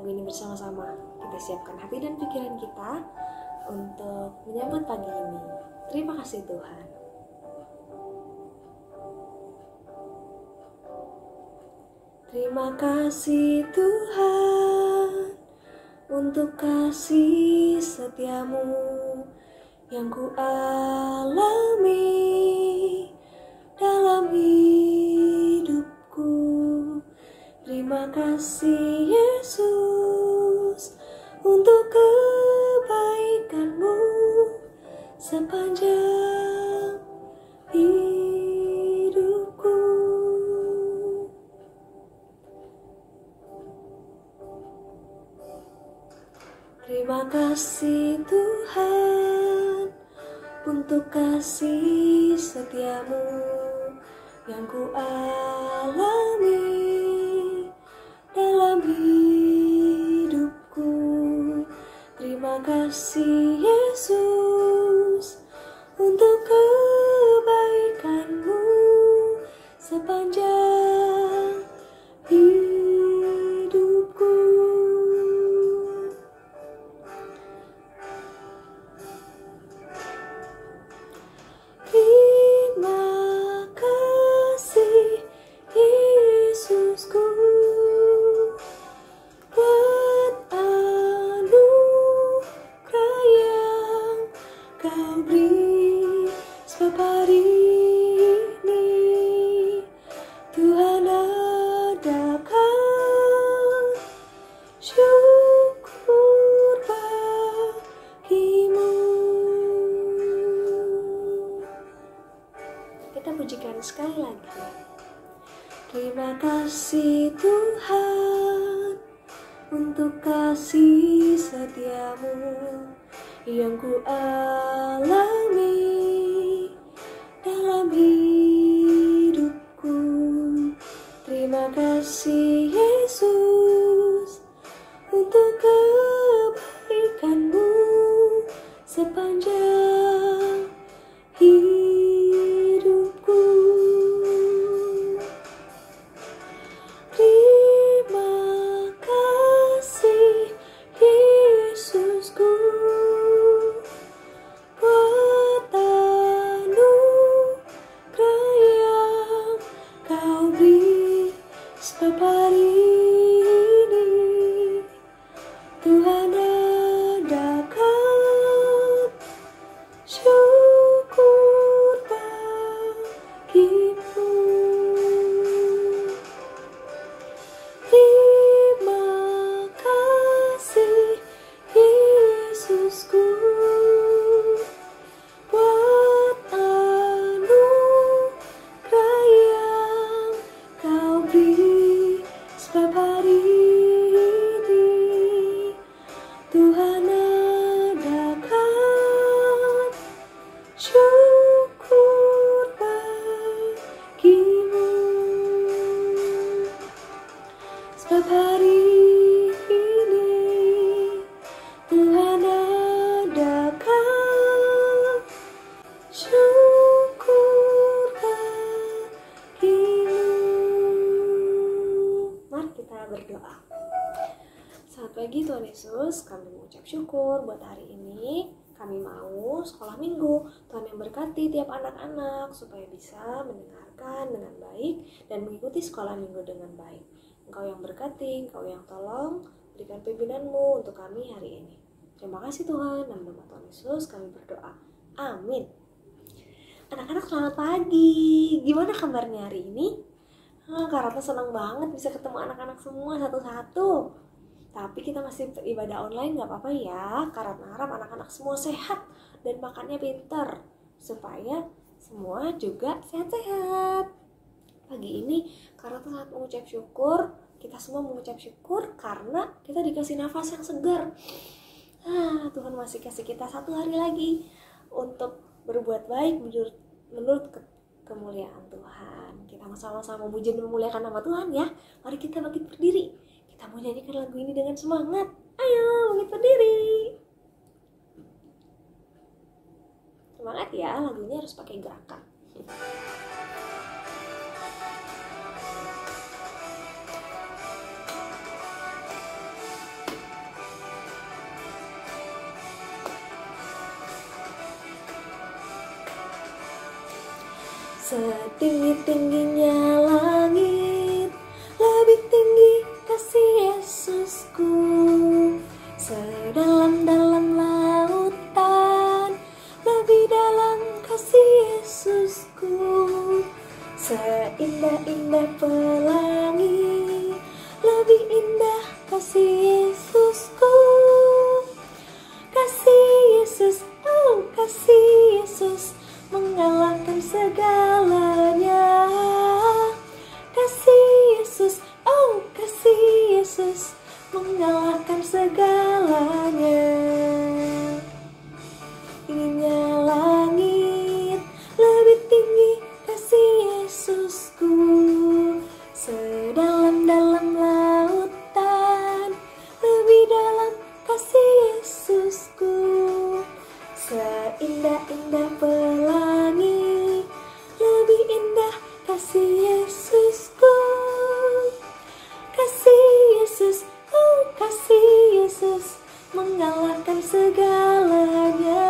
lagu ini bersama-sama. Kita siapkan hati dan pikiran kita untuk menyambut pagi ini. Terima kasih Tuhan. Terima kasih Tuhan untuk kasih setiamu yang ku alami dalam hidupku. Terima kasih Yesus untuk kebaikanmu sepanjang hidupku. Terima kasih Tuhan untuk kasih setiamu yang ku alami dalam hidupku. Terima kasih Yesus untuk kebaikanmu sepanjang hidupku. Terima kasih Yesusku buat anugerah yang Kau beri, sebab hari ini Tuhan adakan syukur bagimu. Kita pujikan sekali lagi. Terima kasih Tuhan untuk kasih setiamu yang ku alami dalam hidupku. Terima kasih Yesus untuk kebaikanmu sepanjang hidupku. Terima kasih Yesusku buat anugerah yang Kau beri, sebab hari ini Tuhan adakan syukur bagimu. Terima kasih Yesusku buat anugerah yang Kau beri, sebab hari ini Tuhan adakan syukur bagimu. Sebab hari ini Tuhan adakan syukur bagimu. Mari kita berdoa. Selamat pagi Tuhan Yesus, kami mengucap syukur buat hari ini. Kami mau sekolah minggu. Tuhan yang berkati tiap anak-anak supaya bisa mendengarkan dengan baik dan mengikuti sekolah minggu dengan baik. Engkau yang berkati, Engkau yang tolong, berikan pimpinan-Mu untuk kami hari ini. Terima kasih Tuhan, dalam nama Tuhan Yesus kami berdoa. Amin. Anak-anak selamat pagi. Gimana kabarnya hari ini? Kak Ratna senang banget bisa ketemu anak-anak semua satu-satu. Tapi kita masih ibadah online, gak apa-apa ya. Kak Ratna harap anak-anak semua sehat dan makannya pinter, supaya semua juga sehat-sehat. Pagi ini Kak Ratna sangat mengucap syukur. Kita semua mengucap syukur karena kita dikasih nafas yang segar. Tuhan masih kasih kita satu hari lagi untuk berbuat baik menurut kemuliaan Tuhan. Kita sama-sama memuji dan memuliakan nama Tuhan ya. Mari kita bangkit berdiri. Kita mau nyanyikan lagu ini dengan semangat. Ayo bangkit berdiri. Semangat ya, lagunya harus pakai gerakan. Setinggi-tingginya langit, lebih tinggi kasih Yesusku. Sedalam-dalam lautan, lebih dalam kasih Yesusku. Seindah-indah pelangi, lebih indah kasih Yesusku. Kasih Yesus, oh kasih Yesus, mengalahkan segalanya. Kasih Yesus, oh kasih Yesus, mengalahkan segalanya. Inginnya langit, lebih tinggi kasih Yesusku. Sedalam-dalam lautan, lebih dalam kasih Yesusku. Seindah-indah pelangi, lebih indah kasih Yesusku. Kasih Yesus, oh kasih Yesus, mengalahkan segalanya.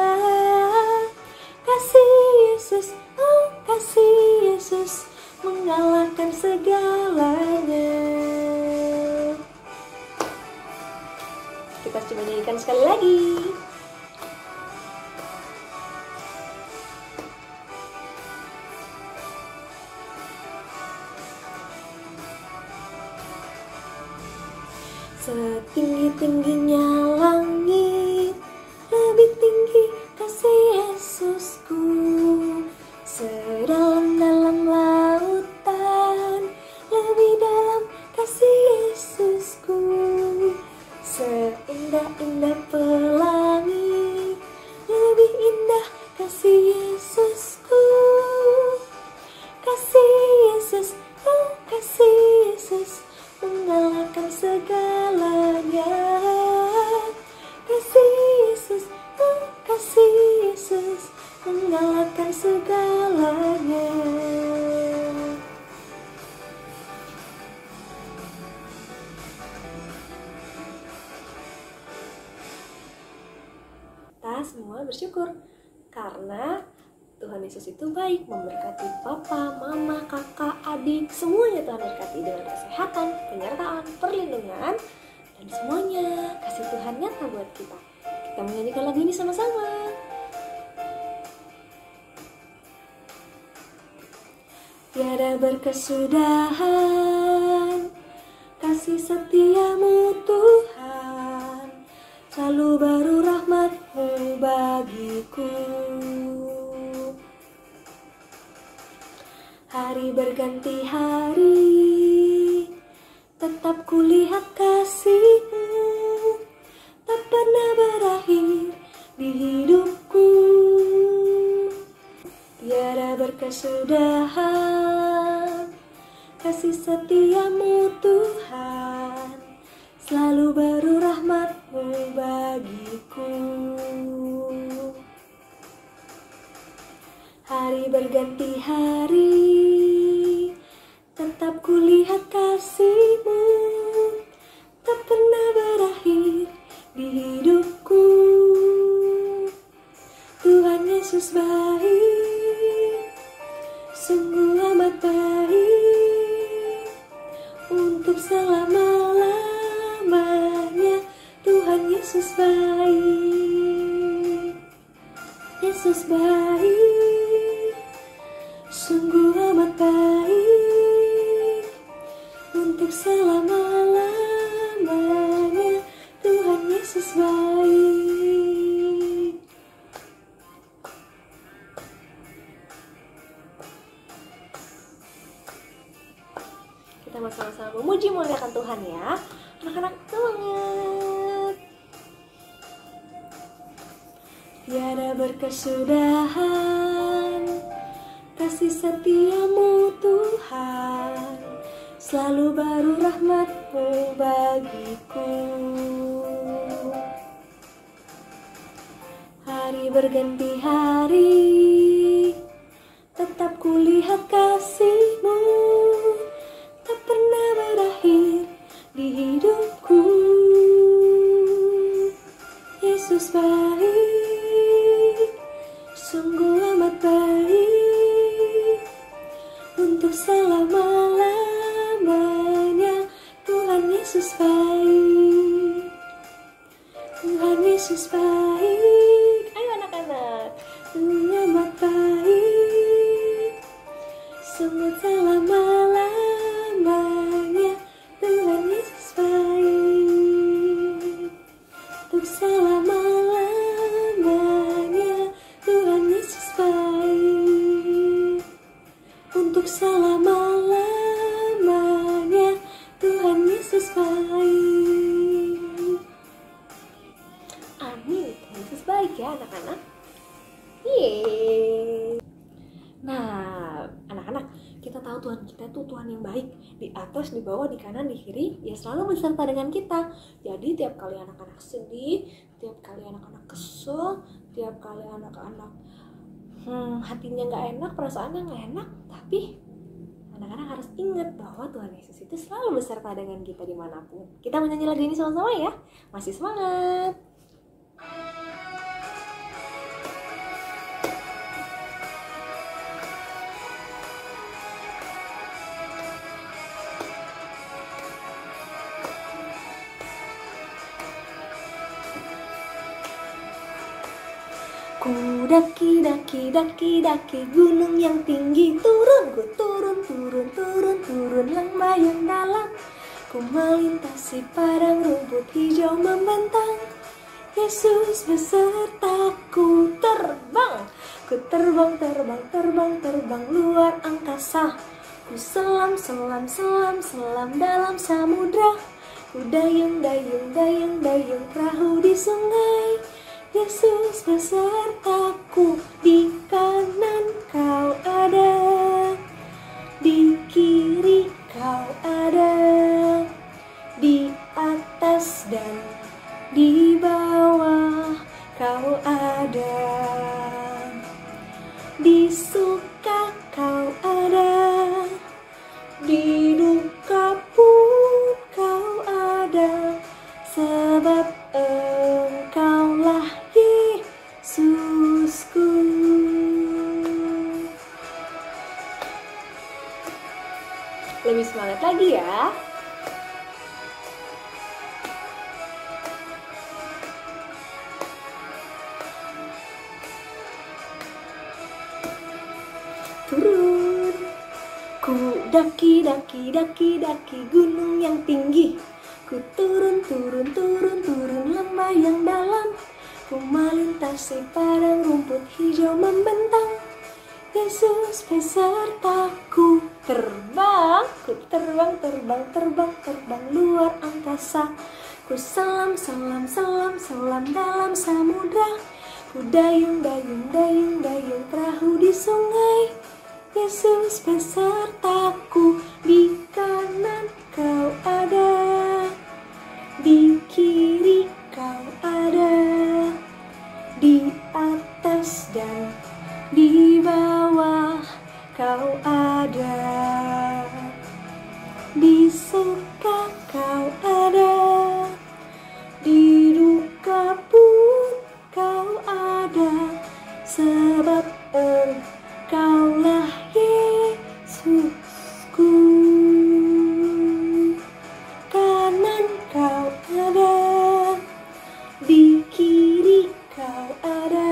Kasih Yesus, oh kasih Yesus, mengalahkan segalanya. Kita coba nyanyikan sekali lagi. Setinggi-tingginya langit, lebih tinggi kasih Yesusku. Sedalam-dalam lautan, lebih dalam kasih Yesusku. Seindah-indah pelangi, lebih indah kasih Yesusku. Kasih Yesus, oh kasih Yesus, mengalahkan segalanya. Kasih Yesus, oh kasih Yesus, mengalahkan segalanya. Kita semua bersyukur karena Tuhan Yesus itu baik, memberkati papa, mama, kakak, adik, semuanya Tuhan berkati dengan kesehatan, penyertaan, perlindungan, dan semuanya kasih Tuhan nyata buat kita. Kita menyanyikan lagu ini sama-sama. Tiada berkesudahan kasih setiamu Tuhan, selalu baru rahmat-Mu bagiku. Hari berganti hari, tetap kulihat kasih-Mu, tak pernah berakhir di hidupku. Tiada berkesudahan kasih setiamu Tuhan, selalu baru rahmat-Mu bagiku. Hari berganti hari, tetap kulihat kasih-Mu, tak pernah berakhir di hidupku. Tuhan Yesus baik, sungguh amat baik, untuk selama-lamanya. Tuhan Yesus baik, Yesus baik, sungguh amat baik, untuk selama-lamanya. Tuhan Yesus baik. Kita sama-sama memuji muliakan Tuhan ya. Anak-anak semangat. Tiada berkesudahan kasih setiamu Tuhan, selalu baru rahmat-Mu bagiku. Hari berganti hari, tetap kulihat kasih-Mu, tak pernah berakhir di hidupku. Yesus baik, sungguh amat baik, Yesus baik, Tuhan Yesus baik. Ayo anak-anak, amat baik, sungguh selama-lamanya. Tuhan Yesus baik, untuk selama-lamanya. Tuhan Yesus baik, untuk selama-lamanya. Tuhan Yesus baik. Amin. Tuhan Yesus baik ya anak-anak. Yeay. Nah, anak-anak, kita tahu Tuhan kita tuh Tuhan yang baik. Di atas, di bawah, di kanan, di kiri, Dia selalu beserta dengan kita. Jadi tiap kali anak-anak sedih, tiap kali anak-anak kesel, tiap kali anak-anak hatinya nggak enak, perasaannya nggak enak, tapi anak-anak harus ingat bahwa Tuhan Yesus itu selalu beserta dengan kita dimanapun. Kita menyanyi lagu ini sama-sama ya. Masih semangat. Ku daki gunung yang tinggi, turun, ku turun lembah yang dalam. Ku melintasi padang rumput hijau membentang. Yesus besertaku, ku terbang luar angkasa. Ku selam dalam samudra. Ku dayung perahu di sungai. Yesus besertaku, di kanan Kau ada, di kiri Kau ada, di atas dan di bawah Kau ada, di suka Kau ada, di duka pun Kau ada, sebab Engkaulah Yesusku. Lebih semangat lagi ya. Turun, ku daki gunung yang tinggi. Ku turun lembah yang dalam. Ku melintasi padang rumput hijau membentang. Yesus besertaku, ku terbang luar angkasa. Ku selam dalam samudra. Ku dayung perahu di sungai. Yesus besertaku, di kanan Kau ada, di kiri Kau ada, di atas dan di bawah Kau ada, di suka Kau ada, di duka pun Kau ada, sebab Engkaulah Yesusku. Kanan Kau ada, di kiri Kau ada,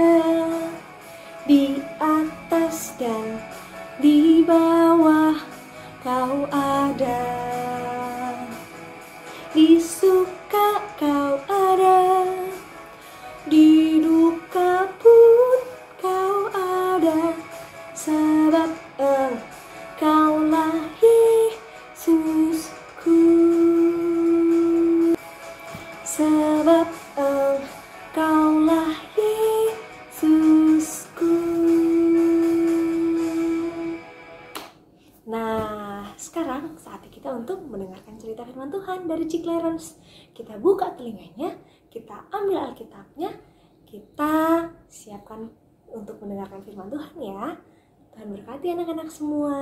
di atas dan di bawah Kau ada, di suka Kau ada, di duka pun Kau ada, sebab Engkaulah Yesusku. Sebab Engkaulah Yesusku. Nah, sekarang saatnya kita untuk mendengarkan cerita firman Tuhan dari Ciklerons. Kita buka telinganya, kita ambil Alkitabnya, kita siapkan untuk mendengarkan firman Tuhan ya. Tuhan berkati anak-anak semua.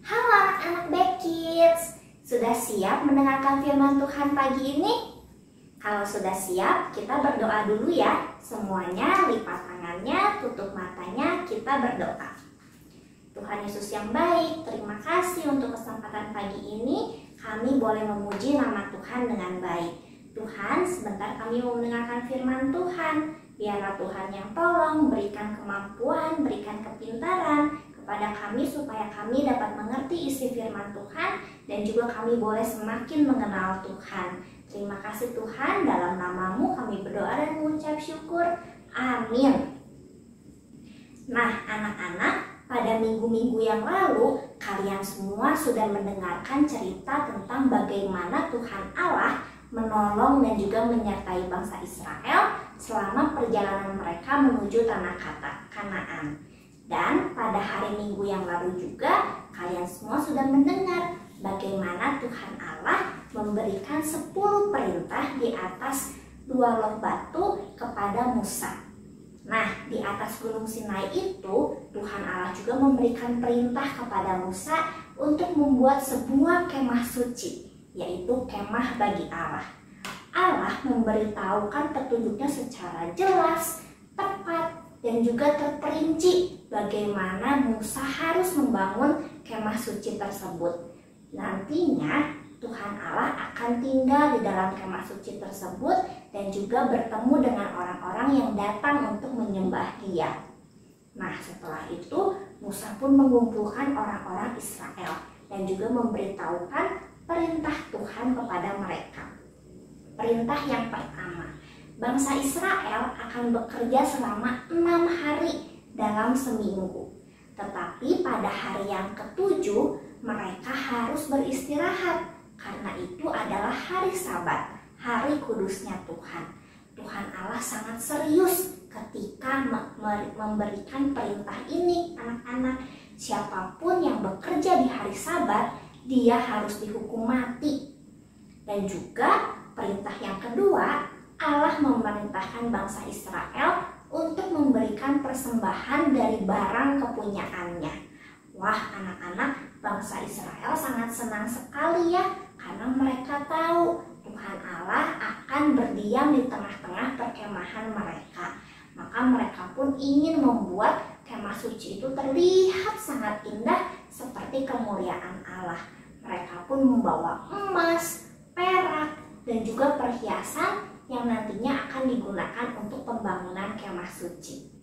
Halo anak-anak Back Kids, sudah siap mendengarkan firman Tuhan pagi ini? Kalau sudah siap, kita berdoa dulu ya. Semuanya lipat tangannya, tutup matanya, kita berdoa. Tuhan Yesus yang baik, terima kasih untuk kesempatan pagi ini. Kami boleh memuji nama Tuhan dengan baik. Tuhan, sebentar kami mau mendengarkan firman Tuhan. Biarlah Tuhan yang tolong, berikan kemampuan, berikan kepintaran kepada kami supaya kami dapat mengerti isi firman Tuhan dan juga kami boleh semakin mengenal Tuhan. Terima kasih Tuhan, dalam nama-Mu kami berdoa dan mengucap syukur. Amin. Nah, anak-anak, pada minggu-minggu yang lalu, kalian semua sudah mendengarkan cerita tentang bagaimana Tuhan Allah menolong dan juga menyertai bangsa Israel selama perjalanan mereka menuju tanah Kanaan. Dan pada hari Minggu yang lalu juga, kalian semua sudah mendengar bagaimana Tuhan Allah memberikan 10 perintah di atas 2 loh batu kepada Musa. Nah, di atas Gunung Sinai itu, Tuhan Allah juga memberikan perintah kepada Musa untuk membuat sebuah kemah suci, yaitu kemah bagi Allah. Allah memberitahukan petunjuknya secara jelas, tepat, dan juga terperinci bagaimana Musa harus membangun kemah suci tersebut. Nantinya, Tuhan Allah akan tinggal di dalam kemah suci tersebut dan juga bertemu dengan orang-orang yang datang untuk menyembah Dia. Nah, setelah itu Musa pun mengumpulkan orang-orang Israel dan juga memberitahukan perintah Tuhan kepada mereka. Perintah yang pertama, bangsa Israel akan bekerja selama 6 hari dalam seminggu. Tetapi pada hari yang ke-7 mereka harus beristirahat. Karena itu adalah hari Sabat, hari kudusnya Tuhan. Tuhan Allah sangat serius ketika memberikan perintah ini, anak-anak. Siapapun yang bekerja di hari Sabat, dia harus dihukum mati. Dan juga perintah yang kedua, Allah memerintahkan bangsa Israel untuk memberikan persembahan dari barang kepunyaannya. Wah, anak-anak, bangsa Israel sangat senang sekali ya, karena mereka tahu Tuhan Allah akan berdiam di tengah-tengah perkemahan mereka. Maka mereka pun ingin membuat kemah suci itu terlihat sangat indah seperti kemuliaan Allah. Mereka pun membawa emas, perak, dan juga perhiasan yang nantinya akan digunakan untuk pembangunan kemah suci.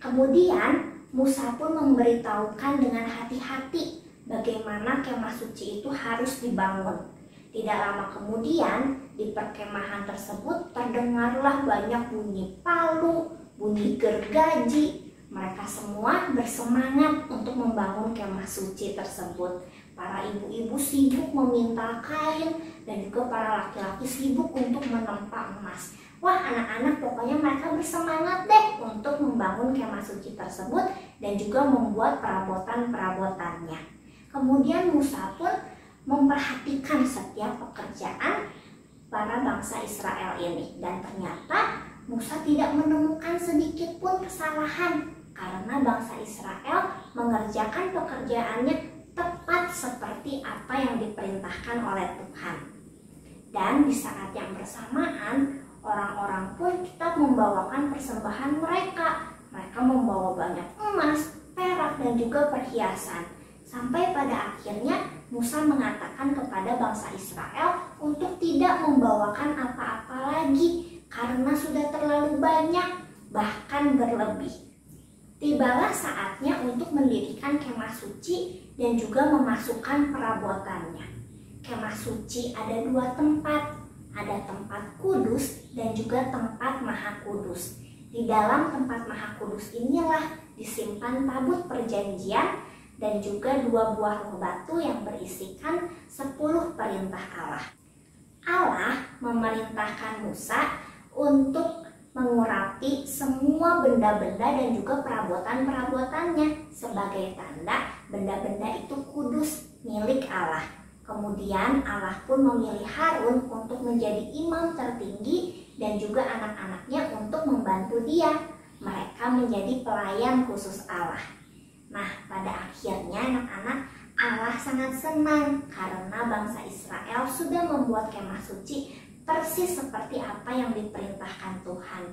Kemudian Musa pun memberitahukan dengan hati-hati bagaimana kemah suci itu harus dibangun. Tidak lama kemudian di perkemahan tersebut terdengarlah banyak bunyi palu, bunyi gergaji. Mereka semua bersemangat untuk membangun kemah suci tersebut. Para ibu-ibu sibuk meminta kain dan juga para laki-laki sibuk untuk menempa emas. Wah, anak-anak, pokoknya mereka bersemangat deh untuk membangun kemah suci tersebut dan juga membuat perabotan-perabotannya. Kemudian Musa pun memperhatikan setiap pekerjaan para bangsa Israel ini. Dan ternyata Musa tidak menemukan sedikit pun kesalahan karena bangsa Israel mengerjakan pekerjaannya tepat seperti apa yang diperintahkan oleh Tuhan. Dan di saat yang bersamaan, orang-orang pun tetap membawakan persembahan mereka. Mereka membawa banyak emas, perak, dan juga perhiasan. Sampai pada akhirnya Musa mengatakan kepada bangsa Israel untuk tidak membawakan apa-apa lagi karena sudah terlalu banyak, bahkan berlebih. Tibalah saatnya untuk mendirikan kemah suci dan juga memasukkan perabotannya. Kemah suci ada 2 tempat, ada tempat kudus dan juga tempat maha kudus. Di dalam tempat maha kudus inilah disimpan tabut perjanjian dan juga 2 buah loh batu yang berisikan 10 perintah Allah. Allah memerintahkan Musa untuk mengurapi semua benda-benda dan juga perabotan-perabotannya sebagai tanda benda-benda itu kudus milik Allah. Kemudian Allah pun memilih Harun untuk menjadi imam tertinggi dan juga anak-anaknya untuk membantu dia. Mereka menjadi pelayan khusus Allah. Nah, pada akhirnya anak-anak, Allah sangat senang karena bangsa Israel sudah membuat kemah suci persis seperti apa yang diperintahkan Tuhan.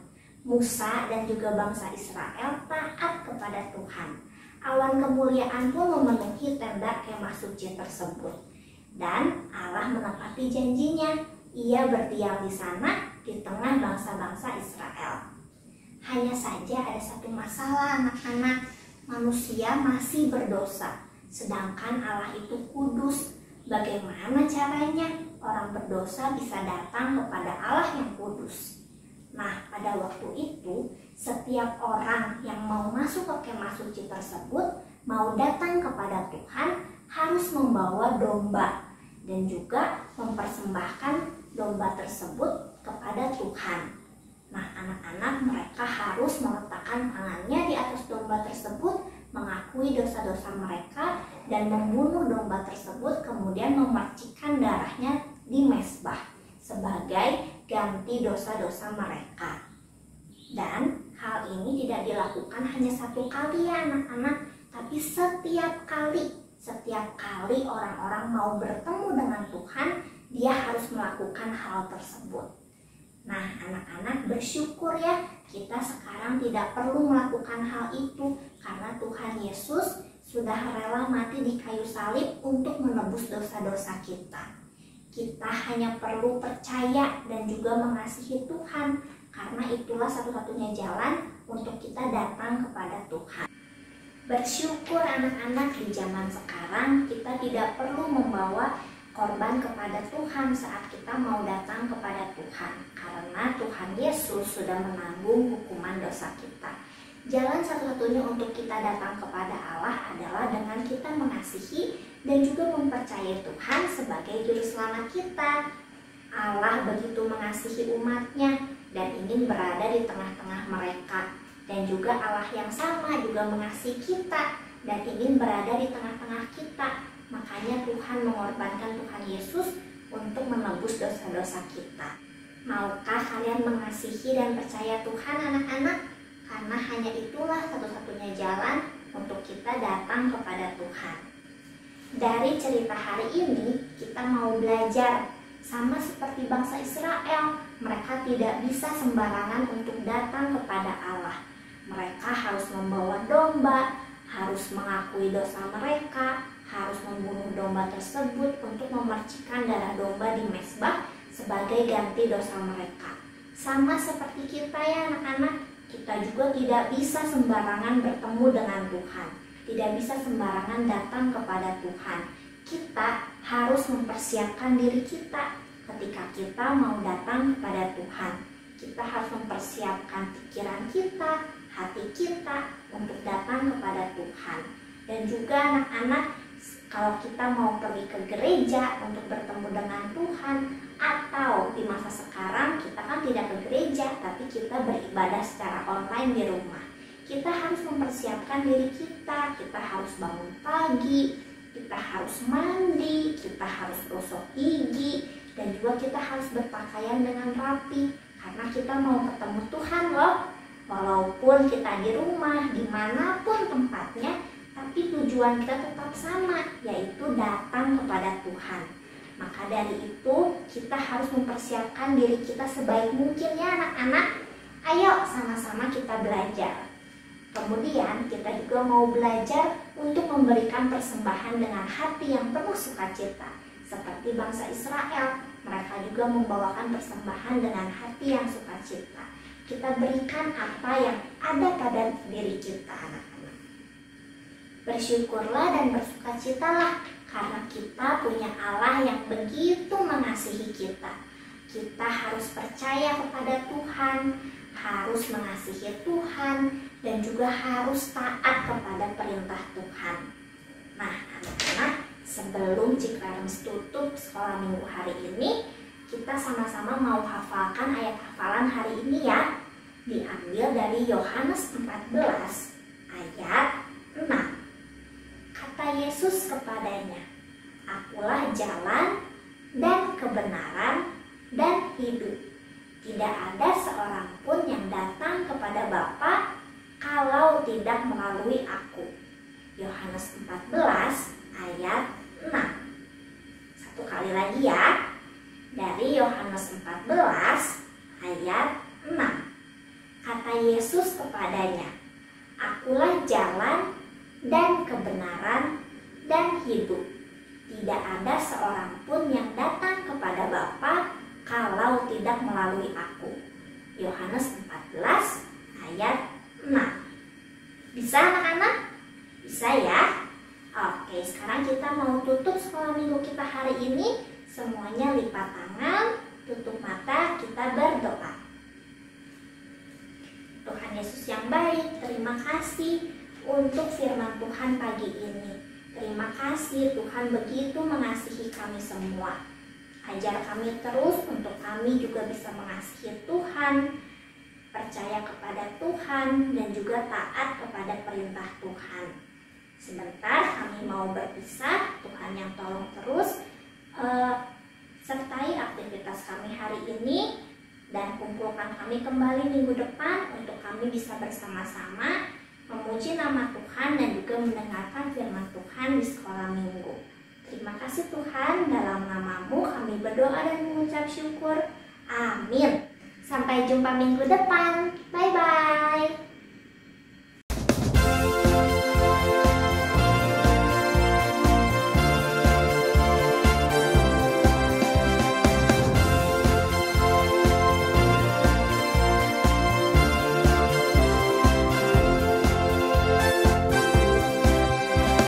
Musa dan juga bangsa Israel taat kepada Tuhan. Awan kemuliaan pun memenuhi tenda kemah suci tersebut. Dan Allah menepati janjinya. Ia berdiam di sana di tengah bangsa-bangsa Israel. Hanya saja ada satu masalah anak-anak. Manusia masih berdosa, sedangkan Allah itu kudus. Bagaimana caranya orang berdosa bisa datang kepada Allah yang kudus? Nah, pada waktu itu, setiap orang yang mau masuk ke kemah suci tersebut, mau datang kepada Tuhan, harus membawa domba dan juga mempersembahkan domba tersebut kepada Tuhan. Nah, anak-anak mereka harus meletakkan tangannya di atas domba tersebut, mengakui dosa-dosa mereka, dan membunuh domba tersebut, kemudian memercikkan darahnya di mezbah sebagai ganti dosa-dosa mereka. Dan hal ini tidak dilakukan hanya satu kali ya anak-anak, tapi setiap kali orang-orang mau bertemu dengan Tuhan, dia harus melakukan hal tersebut. Nah, anak-anak bersyukur ya, kita sekarang tidak perlu melakukan hal itu karena Tuhan Yesus sudah rela mati di kayu salib untuk menebus dosa-dosa kita. Kita hanya perlu percaya dan juga mengasihi Tuhan, karena itulah satu-satunya jalan untuk kita datang kepada Tuhan. Bersyukur anak-anak, di zaman sekarang kita tidak perlu membawa korban kepada Tuhan saat kita mau datang kepada Tuhan, karena Tuhan Yesus sudah menanggung hukuman dosa kita. Jalan satu-satunya untuk kita datang kepada Allah adalah dengan kita mengasihi dan juga mempercayai Tuhan sebagai juru selamat kita. Allah begitu mengasihi umatnya dan ingin berada di tengah-tengah mereka. Dan juga Allah yang sama juga mengasihi kita dan ingin berada di tengah-tengah kita. Makanya Tuhan mengorbankan Tuhan Yesus untuk menebus dosa-dosa kita. Maukah kalian mengasihi dan percaya Tuhan anak-anak? Karena hanya itulah satu-satunya jalan untuk kita datang kepada Tuhan. Dari cerita hari ini kita mau belajar sama seperti bangsa Israel. Mereka tidak bisa sembarangan untuk datang kepada Allah. Mereka harus membawa domba, harus mengakui dosa mereka, harus membunuh domba tersebut untuk memercikkan darah domba di mezbah sebagai ganti dosa mereka. Sama seperti kita ya anak-anak, kita juga tidak bisa sembarangan bertemu dengan Tuhan, tidak bisa sembarangan datang kepada Tuhan. Kita harus mempersiapkan diri kita ketika kita mau datang kepada Tuhan. Kita harus mempersiapkan pikiran kita, hati kita untuk datang kepada Tuhan. Dan juga anak-anak, kalau kita mau pergi ke gereja untuk bertemu dengan Tuhan, atau di masa sekarang kita kan tidak ke gereja, tapi kita beribadah secara online di rumah. Kita harus mempersiapkan diri kita harus bangun pagi, kita harus mandi, kita harus gosok gigi, dan juga kita harus berpakaian dengan rapi, karena kita mau ketemu Tuhan loh. Walaupun kita di rumah, dimanapun tempatnya, tapi tujuan kita tetap sama, yaitu datang kepada Tuhan. Maka dari itu kita harus mempersiapkan diri kita sebaik mungkin ya anak-anak. Ayo sama-sama kita belajar. Kemudian kita juga mau belajar untuk memberikan persembahan dengan hati yang penuh sukacita. Seperti bangsa Israel, mereka juga membawakan persembahan dengan hati yang sukacita. Kita berikan apa yang ada pada diri kita anak-anak. Bersyukurlah dan bersukacitalah karena kita punya Allah yang begitu mengasihi kita. Kita harus percaya kepada Tuhan, harus mengasihi Tuhan, dan juga harus taat kepada perintah Tuhan. Nah anak-anak, sebelum Cikraems tutup sekolah minggu hari ini, kita sama-sama mau hafalkan ayat hafalan hari ini ya. Diambil dari Yohanes 14 ayat 6. Kata Yesus kepadanya, "Akulah jalan dan kebenaran dan hidup. Tidak ada seorang pun yang datang kepada Bapa kalau tidak melalui aku." Yohanes 14 ayat 6. Satu kali lagi ya. Dari Yohanes 14 ayat 6. Kata Yesus kepadanya, "Akulah jalan dan kebenaran dan hidup. Tidak ada seorang pun yang datang kepada Bapa kalau tidak melalui aku." Yohanes 14 ayat 6. Bisa anak-anak? Bisa ya? Oke, sekarang kita mau tutup sekolah minggu kita hari ini. Semuanya lipat tangan, tutup mata, kita berdoa. Tuhan Yesus yang baik, terima kasih untuk firman Tuhan pagi ini. Terima kasih Tuhan begitu mengasihi kami semua. Ajar kami terus untuk kami juga bisa mengasihi Tuhan, percaya kepada Tuhan, dan juga taat kepada perintah Tuhan. Sebentar kami mau berpisah, Tuhan yang tolong terus sertai aktivitas kami hari ini, dan kumpulkan kami kembali minggu depan untuk kami bisa bersama-sama memuji nama Tuhan dan juga mendengarkan firman Tuhan di sekolah minggu. Terima kasih Tuhan, dalam nama-Mu kami berdoa dan mengucap syukur. Amin. Sampai jumpa minggu depan. Bye-bye.